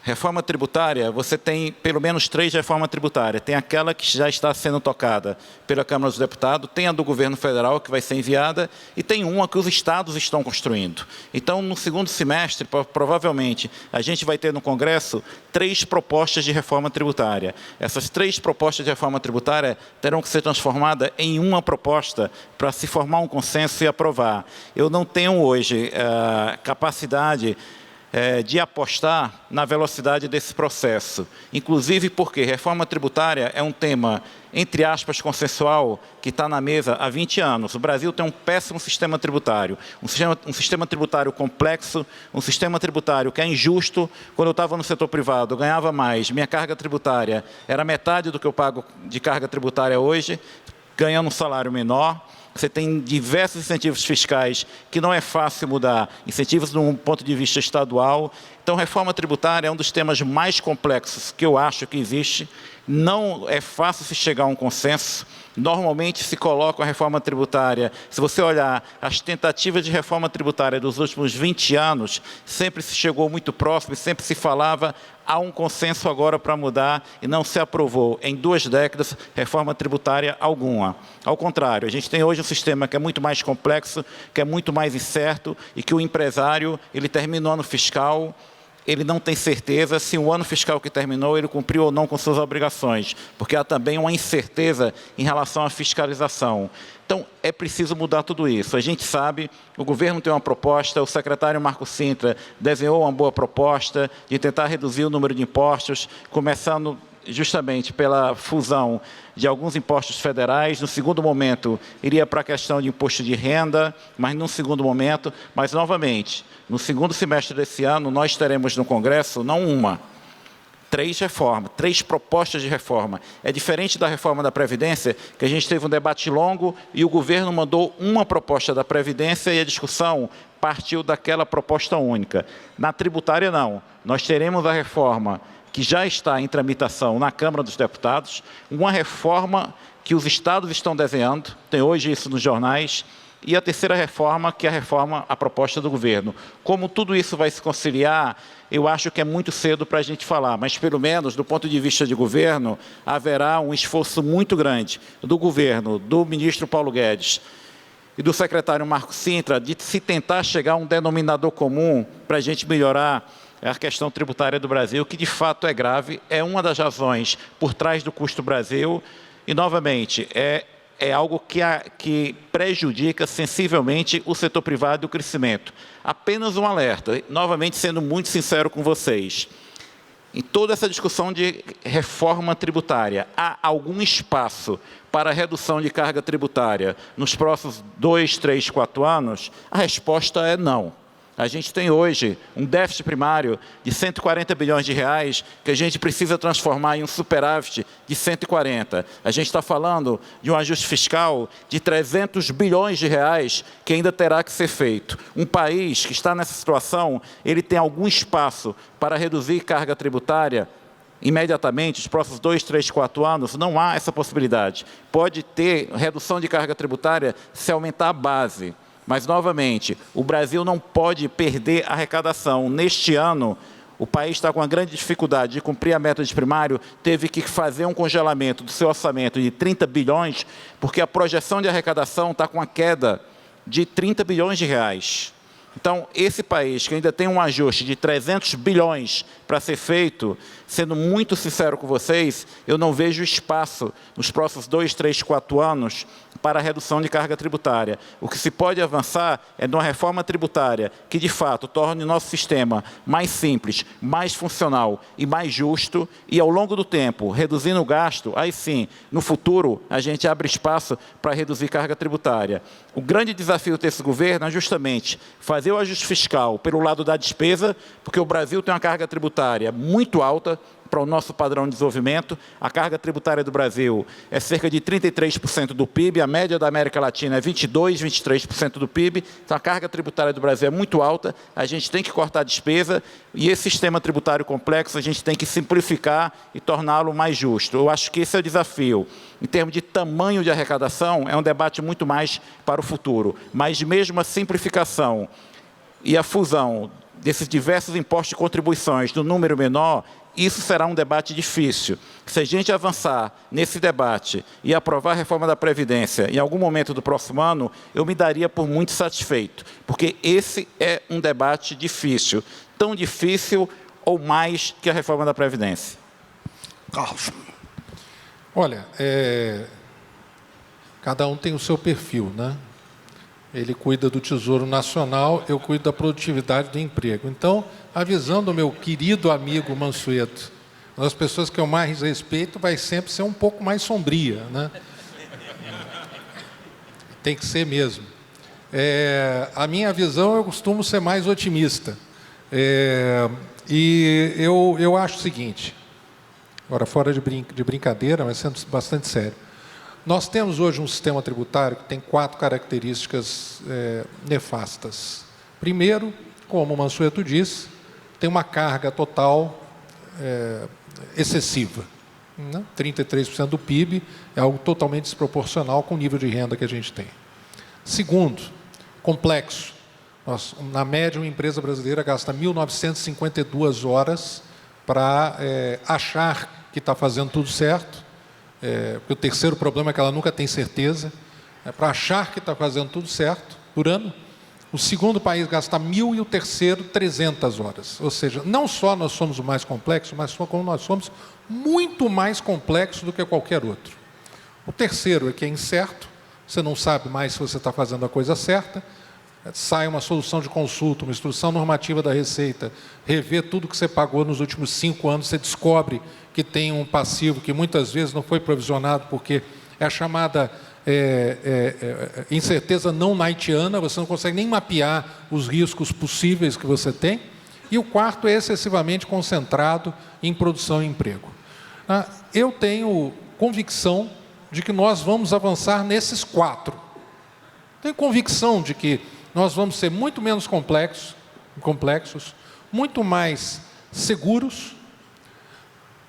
Reforma tributária, você tem pelo menos 3 reformas tributárias. Tem aquela que já está sendo tocada pela Câmara dos Deputados, tem a do governo federal que vai ser enviada e tem uma que os estados estão construindo. Então, no segundo semestre, provavelmente, a gente vai ter no Congresso 3 propostas de reforma tributária. Essas 3 propostas de reforma tributária terão que ser transformadas em uma proposta para se formar um consenso e aprovar. Eu não tenho hoje capacidade de apostar na velocidade desse processo. Inclusive porque reforma tributária é um tema, entre aspas, consensual, que está na mesa há 20 anos. O Brasil tem um péssimo sistema tributário, um sistema tributário complexo, um sistema tributário que é injusto. Quando eu estava no setor privado, eu ganhava mais, minha carga tributária era metade do que eu pago de carga tributária hoje, ganhando um salário menor. Você tem diversos incentivos fiscais que não é fácil mudar, incentivos de um ponto de vista estadual. Então, reforma tributária é um dos temas mais complexos que eu acho que existe. Não é fácil se chegar a um consenso. Normalmente se coloca a reforma tributária, se você olhar as tentativas de reforma tributária dos últimos 20 anos, sempre se chegou muito próximo, sempre se falava, há um consenso agora para mudar e não se aprovou em 2 décadas reforma tributária alguma. Ao contrário, a gente tem hoje um sistema que é muito mais complexo, que é muito mais incerto e que o empresário, ele termina o ano fiscal, ele não tem certeza se o ano fiscal que terminou, ele cumpriu ou não com suas obrigações, porque há também uma incerteza em relação à fiscalização. Então, é preciso mudar tudo isso. A gente sabe, o governo tem uma proposta, o secretário Marco Sintra desenhou uma boa proposta de tentar reduzir o número de impostos, começando justamente pela fusão de alguns impostos federais. No segundo momento, iria para a questão de imposto de renda, mas num segundo momento, mas novamente, no segundo semestre desse ano, nós teremos no Congresso, não uma, 3 reformas, 3 propostas de reforma. É diferente da reforma da Previdência, que a gente teve um debate longo e o governo mandou uma proposta da Previdência e a discussão partiu daquela proposta única. Na tributária, não. Nós teremos a reforma que já está em tramitação na Câmara dos Deputados, uma reforma que os estados estão desenhando, tem hoje isso nos jornais, e a terceira reforma, que é a proposta do governo. Como tudo isso vai se conciliar, eu acho que é muito cedo para a gente falar, mas pelo menos do ponto de vista de governo, haverá um esforço muito grande do governo, do ministro Paulo Guedes e do secretário Marco Sintra, de se tentar chegar a um denominador comum para a gente melhorar a questão tributária do Brasil, que de fato é grave, é uma das razões por trás do custo Brasil, e novamente, é algo que prejudica sensivelmente o setor privado e o crescimento. Apenas um alerta, novamente sendo muito sincero com vocês. Em toda essa discussão de reforma tributária, há algum espaço para redução de carga tributária nos próximos 2, 3, 4 anos? A resposta é não. A gente tem hoje um déficit primário de 140 bilhões de reais que a gente precisa transformar em um superávit de 140. A gente está falando de um ajuste fiscal de 300 bilhões de reais que ainda terá que ser feito. Um país que está nessa situação, ele tem algum espaço para reduzir carga tributária imediatamente, os próximos 2, 3, 4 anos, não há essa possibilidade. Pode ter redução de carga tributária se aumentar a base. Mas, novamente, o Brasil não pode perder a arrecadação. Neste ano, o país está com uma grande dificuldade de cumprir a meta de primário, teve que fazer um congelamento do seu orçamento de 30 bilhões, porque a projeção de arrecadação está com uma queda de 30 bilhões de reais. Então, esse país que ainda tem um ajuste de 300 bilhões para ser feito, sendo muito sincero com vocês, eu não vejo espaço nos próximos 2, 3, 4 anos para a redução de carga tributária. O que se pode avançar é numa reforma tributária que, de fato, torne o nosso sistema mais simples, mais funcional e mais justo, e, ao longo do tempo, reduzindo o gasto, aí sim, no futuro, a gente abre espaço para reduzir carga tributária. O grande desafio desse governo é justamente fazer o ajuste fiscal pelo lado da despesa, porque o Brasil tem uma carga tributária muito alta para o nosso padrão de desenvolvimento. A carga tributária do Brasil é cerca de 33% do PIB, a média da América Latina é 22%, 23% do PIB, então a carga tributária do Brasil é muito alta, a gente tem que cortar a despesa, e esse sistema tributário complexo a gente tem que simplificar e torná-lo mais justo. Eu acho que esse é o desafio. Em termos de tamanho de arrecadação, é um debate muito mais para o futuro, mas mesmo a simplificação e a fusão desses diversos impostos e contribuições no número menor, isso será um debate difícil. Se a gente avançar nesse debate e aprovar a reforma da Previdência em algum momento do próximo ano, eu me daria por muito satisfeito, porque esse é um debate difícil, tão difícil ou mais que a reforma da Previdência. Carlos. Olha, cada um tem o seu perfil, né? Ele cuida do Tesouro Nacional, eu cuido da produtividade do emprego. Então, a visão do meu querido amigo Mansueto, das pessoas que eu mais respeito, vai sempre ser um pouco mais sombria, né? Tem que ser mesmo. A minha visão, eu costumo ser mais otimista. E eu acho o seguinte, agora fora de brincadeira, mas sendo bastante sério. Nós temos hoje um sistema tributário que tem 4 características nefastas. Primeiro, como o Mansueto disse, tem uma carga total excessiva. Né? 33% do PIB é algo totalmente desproporcional com o nível de renda que a gente tem. Segundo, complexo. Na média, uma empresa brasileira gasta 1.952 horas para achar que está fazendo tudo certo. Porque o terceiro problema é que ela nunca tem certeza, para achar que está fazendo tudo certo por ano. O segundo país gasta 1.000 e o terceiro 300 horas. Ou seja, não só nós somos o mais complexo, mas como nós somos muito mais complexos do que qualquer outro. O terceiro é que é incerto, você não sabe mais se você está fazendo a coisa certa, sai uma solução de consulta, uma instrução normativa da Receita, rever tudo que você pagou nos últimos 5 anos, você descobre que tem um passivo que muitas vezes não foi provisionado, porque é a chamada incerteza não knightiana, você não consegue nem mapear os riscos possíveis que você tem. E o quarto é excessivamente concentrado em produção e emprego. Eu tenho convicção de que nós vamos avançar nesses 4. Tenho convicção de que nós vamos ser muito menos complexos, muito mais seguros,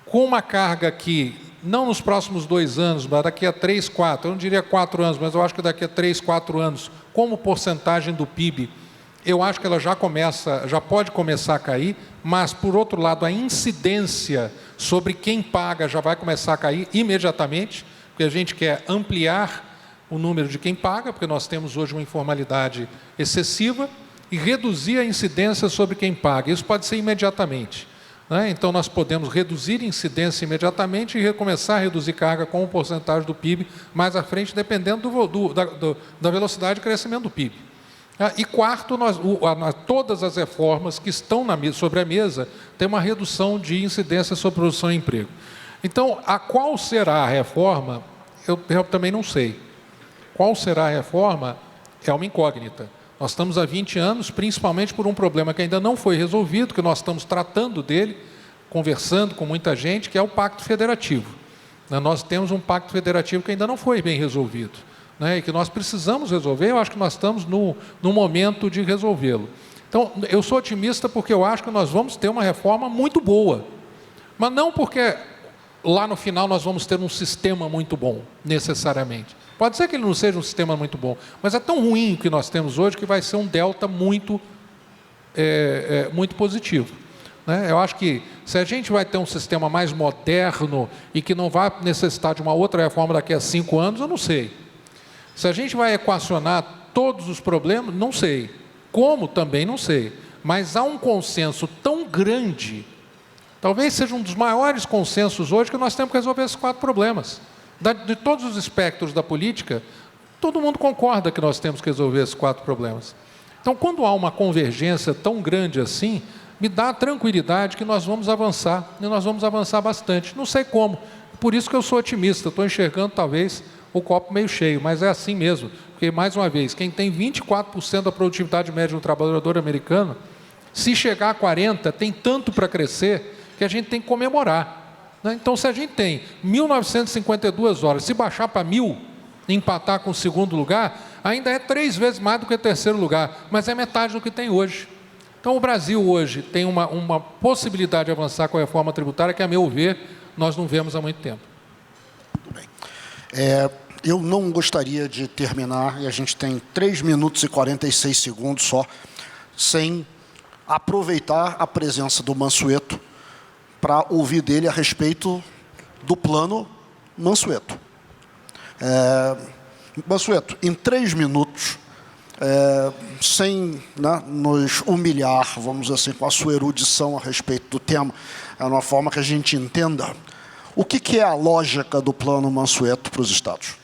com uma carga que, não nos próximos 2 anos, mas daqui a 3, 4, eu não diria 4 anos, mas eu acho que daqui a 3, 4 anos, como porcentagem do PIB, eu acho que ela já pode começar a cair, mas, por outro lado, a incidência sobre quem paga já vai começar a cair imediatamente, porque a gente quer ampliar o número de quem paga, porque nós temos hoje uma informalidade excessiva, e reduzir a incidência sobre quem paga. Isso pode ser imediatamente. Né? Então, nós podemos reduzir a incidência imediatamente e recomeçar a reduzir carga com um porcentagem do PIB mais à frente, dependendo da velocidade de crescimento do PIB. E quarto, todas as reformas que estão sobre a mesa têm uma redução de incidência sobre produção e emprego. Então, qual será a reforma, eu também não sei. Qual será a reforma é uma incógnita. Nós estamos há 20 anos, principalmente por um problema que ainda não foi resolvido, que nós estamos tratando dele, conversando com muita gente, que é o Pacto Federativo. Nós temos um Pacto Federativo que ainda não foi bem resolvido, e que nós precisamos resolver. Eu acho que nós estamos no momento de resolvê-lo. Então, eu sou otimista porque eu acho que nós vamos ter uma reforma muito boa, mas não porque lá no final nós vamos ter um sistema muito bom, necessariamente. Pode ser que ele não seja um sistema muito bom, mas é tão ruim o que nós temos hoje que vai ser um delta muito positivo. Eu acho que se a gente vai ter um sistema mais moderno e que não vai necessitar de uma outra reforma daqui a 5 anos, eu não sei. Se a gente vai equacionar todos os problemas, não sei. Como, também não sei. Mas há um consenso tão grande, talvez seja um dos maiores consensos hoje, que nós temos que resolver esses 4 problemas. De todos os espectros da política, todo mundo concorda que nós temos que resolver esses 4 problemas. Então, quando há uma convergência tão grande assim, me dá a tranquilidade que nós vamos avançar, e nós vamos avançar bastante. Não sei como, por isso que eu sou otimista, estou enxergando talvez o copo meio cheio, mas é assim mesmo, porque, mais uma vez, quem tem 24% da produtividade média do trabalhador americano, se chegar a 40%, tem tanto para crescer que a gente tem que comemorar. Então, se a gente tem 1.952 horas, se baixar para 1.000, empatar com o segundo lugar, ainda é 3 vezes mais do que o terceiro lugar, mas é metade do que tem hoje. Então, o Brasil hoje tem uma possibilidade de avançar com a reforma tributária que, a meu ver, nós não vemos há muito tempo. Muito bem. Eu não gostaria de terminar, e a gente tem 3 minutos e 46 segundos só, sem aproveitar a presença do Mansueto para ouvir dele a respeito do plano Mansueto. Mansueto, em 3 minutos, sem nos humilhar, vamos dizer assim, com a sua erudição a respeito do tema, é uma forma que a gente entenda o que é a lógica do plano Mansueto para os estados.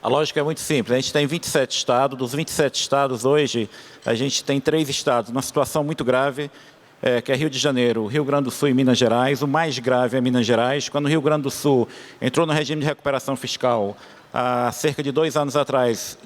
A lógica é muito simples. A gente tem 27 estados. Dos 27 estados, hoje, a gente tem 3 estados numa situação muito grave, que é Rio de Janeiro, Rio Grande do Sul e Minas Gerais. O mais grave é Minas Gerais. Quando o Rio Grande do Sul entrou no regime de recuperação fiscal, há cerca de 2 anos atrás,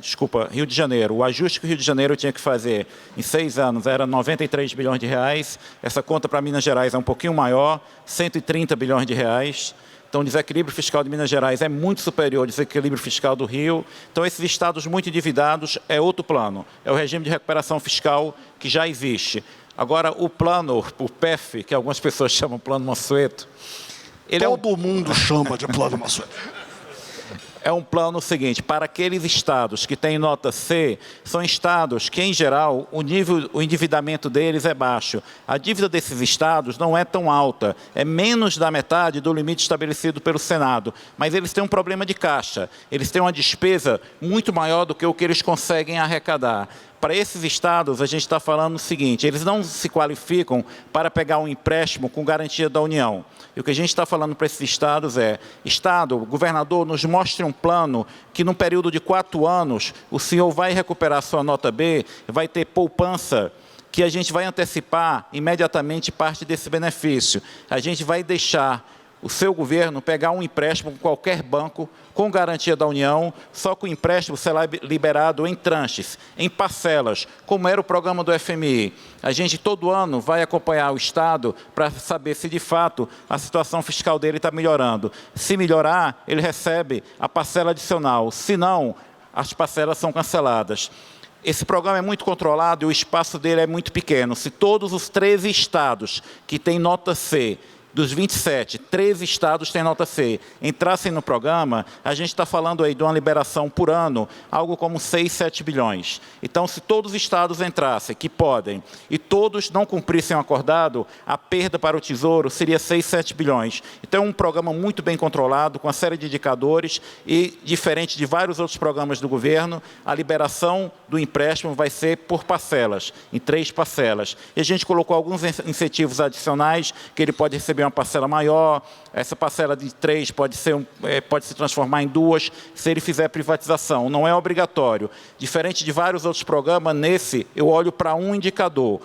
Rio de Janeiro, o ajuste que o Rio de Janeiro tinha que fazer em 6 anos era 93 bilhões de reais. Essa conta para Minas Gerais é um pouquinho maior, 130 bilhões de reais. Então, o desequilíbrio fiscal de Minas Gerais é muito superior ao desequilíbrio fiscal do Rio. Então, esses estados muito endividados é outro plano. É o regime de recuperação fiscal que já existe. Agora, o plano, o PEF, que algumas pessoas chamam plano Mansueto, Todo mundo chama de plano Mansueto. É um plano seguinte, para aqueles estados que têm nota C, são estados que, em geral, o endividamento deles é baixo. A dívida desses estados não é tão alta, é menos da metade do limite estabelecido pelo Senado, mas eles têm um problema de caixa, eles têm uma despesa muito maior do que o que eles conseguem arrecadar. Para esses estados, a gente está falando o seguinte, eles não se qualificam para pegar um empréstimo com garantia da União. E o que a gente está falando para esses estados é, Estado, governador, nos mostre um plano que, num período de 4 anos, o senhor vai recuperar sua nota B, vai ter poupança, que a gente vai antecipar imediatamente parte desse benefício. A gente vai deixar o seu governo pegar um empréstimo com qualquer banco, com garantia da União, só que o empréstimo será liberado em tranches, em parcelas, como era o programa do FMI. A gente, todo ano, vai acompanhar o Estado para saber se, de fato, a situação fiscal dele está melhorando. Se melhorar, ele recebe a parcela adicional. Se não, as parcelas são canceladas. Esse programa é muito controlado e o espaço dele é muito pequeno. Se todos os 13 estados que têm nota C, dos 27, 13 estados têm nota C, entrassem no programa, a gente está falando aí de uma liberação por ano, algo como 6, 7 bilhões. Então, se todos os estados entrassem, que podem, e todos não cumprissem o acordado, a perda para o Tesouro seria 6, 7 bilhões. Então, é um programa muito bem controlado, com uma série de indicadores, e, diferente de vários outros programas do governo, a liberação do empréstimo vai ser por parcelas, em 3 parcelas. E a gente colocou alguns incentivos adicionais, que ele pode receber uma parcela maior, essa parcela de 3 pode se transformar em 2, se ele fizer privatização. Não é obrigatório. Diferente de vários outros programas, nesse eu olho para um indicador,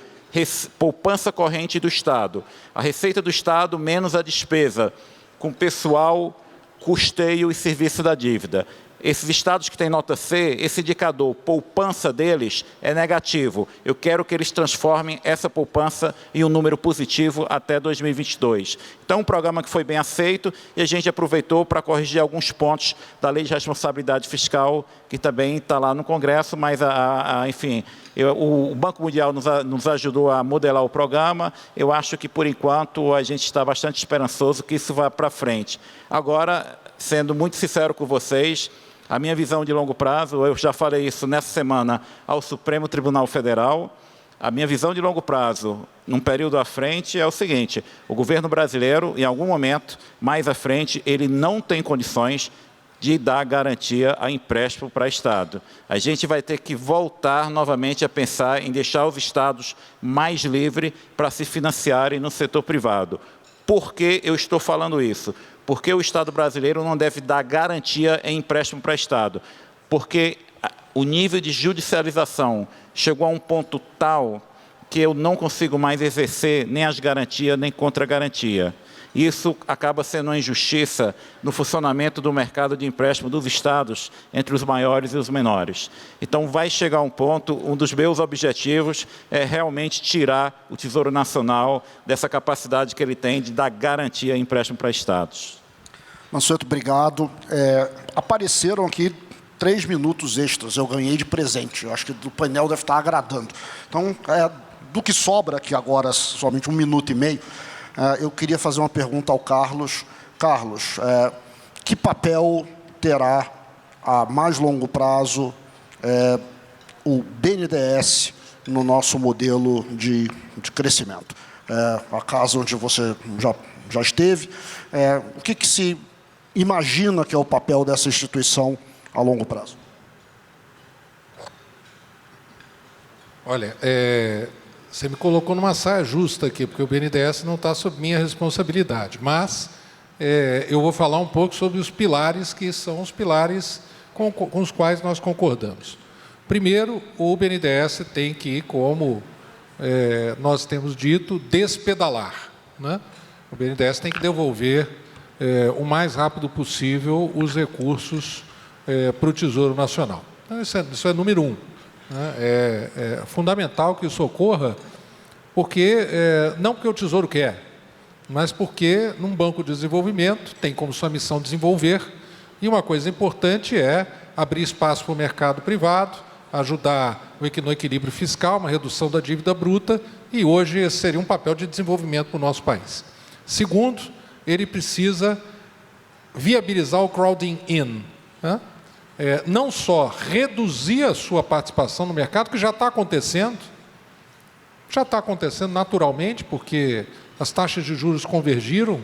poupança corrente do Estado. A receita do Estado menos a despesa, com pessoal, custeio e serviço da dívida. esses estados que têm nota C, esse indicador poupança deles é negativo. Eu quero que eles transformem essa poupança em um número positivo até 2022. Então, um programa que foi bem aceito e a gente aproveitou para corrigir alguns pontos da Lei de Responsabilidade Fiscal, que também está lá no Congresso, mas, enfim, o Banco Mundial nos ajudou a modelar o programa. Eu acho que, por enquanto, a gente está bastante esperançoso que isso vá para frente. Agora, sendo muito sincero com vocês, a minha visão de longo prazo, eu já falei isso nessa semana ao Supremo Tribunal Federal, a minha visão de longo prazo, num período à frente, é o seguinte: o governo brasileiro, em algum momento, mais à frente, ele não tem condições de dar garantia a empréstimo para Estado. A gente vai ter que voltar novamente a pensar em deixar os Estados mais livres para se financiarem no setor privado. Por que eu estou falando isso? Porque o Estado brasileiro não deve dar garantia em empréstimo para Estado. Porque o nível de judicialização chegou a um ponto tal que eu não consigo mais exercer nem as garantias, nem contra-garantia. Isso acaba sendo uma injustiça no funcionamento do mercado de empréstimo dos Estados entre os maiores e os menores. Então, vai chegar um ponto, um dos meus objetivos é realmente tirar o Tesouro Nacional dessa capacidade que ele tem de dar garantia em empréstimo para Estados. Mansueto, obrigado. Apareceram aqui 3 minutos extras, eu ganhei de presente. Eu acho que o painel deve estar agradando. Então, do que sobra aqui agora, somente 1 minuto e meio, eu queria fazer uma pergunta ao Carlos. Carlos, que papel terá a mais longo prazo o BNDES no nosso modelo de crescimento? A casa onde você já esteve, o que se imagina que é o papel dessa instituição a longo prazo? Olha, você me colocou numa saia justa aqui, porque o BNDES não está sob minha responsabilidade, mas eu vou falar um pouco sobre os pilares que são os pilares com os quais nós concordamos. Primeiro, o BNDES tem que, como nós temos dito, despedalar, né? O BNDES tem que devolver o mais rápido possível os recursos para o Tesouro Nacional. Então, isso é número 1. Né? É fundamental que isso ocorra, porque, não porque o Tesouro quer, mas porque, num banco de desenvolvimento, tem como sua missão desenvolver, e uma coisa importante é abrir espaço para o mercado privado, ajudar no equilíbrio fiscal, uma redução da dívida bruta, e hoje esse seria um papel de desenvolvimento para o nosso país. Segundo, ele precisa viabilizar o crowding in, né? Não só reduzir a sua participação no mercado, que já está acontecendo naturalmente, porque as taxas de juros convergiram,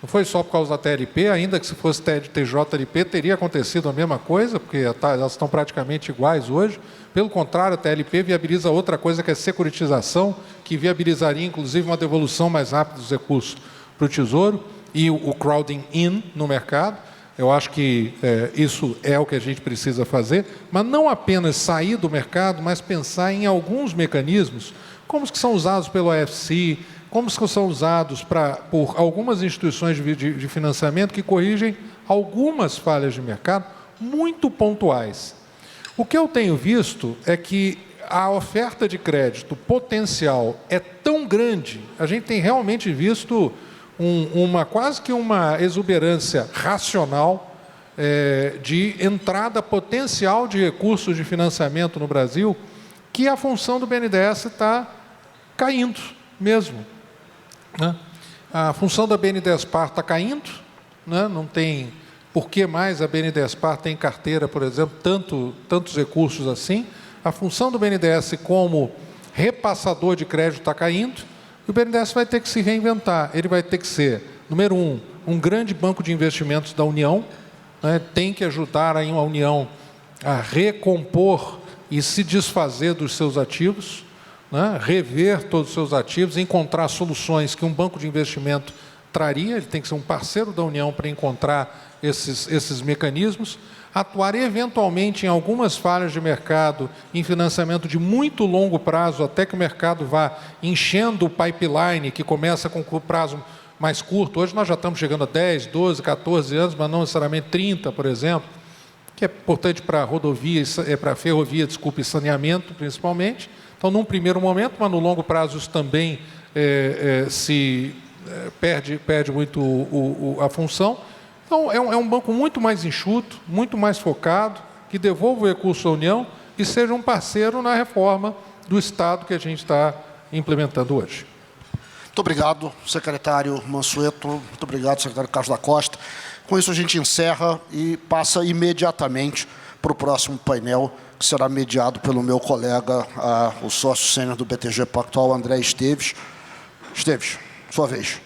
não foi só por causa da TLP, ainda que se fosse TJLP, teria acontecido a mesma coisa, porque elas estão praticamente iguais hoje. Pelo contrário, a TLP viabiliza outra coisa, que é securitização, que viabilizaria, inclusive, uma devolução mais rápida dos recursos para o Tesouro, e o crowding in no mercado. Eu acho que isso é o que a gente precisa fazer, mas não apenas sair do mercado, mas pensar em alguns mecanismos, como os que são usados pelo OFC, como os que são usados por algumas instituições de financiamento que corrigem algumas falhas de mercado muito pontuais. O que eu tenho visto é que a oferta de crédito potencial é tão grande, a gente tem realmente visto quase que uma exuberância racional de entrada potencial de recursos de financiamento no Brasil, que a função do BNDES está caindo mesmo, né? A função da BNDESPar está caindo, né? Não tem por que mais a BNDESPar tem em carteira, por exemplo, tantos recursos assim. A função do BNDES como repassador de crédito está caindo. E o BNDES vai ter que se reinventar. Ele vai ter que ser, número 1, um grande banco de investimentos da União, né? Tem que ajudar a União a recompor e se desfazer dos seus ativos, né? Rever todos os seus ativos, encontrar soluções que um banco de investimento traria. Ele tem que ser um parceiro da União para encontrar esses mecanismos. Atuar eventualmente em algumas falhas de mercado, em financiamento de muito longo prazo, até que o mercado vá enchendo o pipeline, que começa com prazo mais curto. Hoje nós já estamos chegando a 10, 12, 14 anos, mas não necessariamente 30, por exemplo. que é importante para rodovia, para ferrovia, desculpe, e saneamento, principalmente. Então, num primeiro momento, mas no longo prazo isso também perde muito a função. Então, é um banco muito mais enxuto, muito mais focado, que devolva o recurso à União e seja um parceiro na reforma do Estado que a gente está implementando hoje. Muito obrigado, secretário Mansueto. Muito obrigado, secretário Carlos da Costa. Com isso, a gente encerra e passa imediatamente para o próximo painel, que será mediado pelo meu colega, o sócio sênior do BTG Pactual, André Esteves. Esteves, sua vez.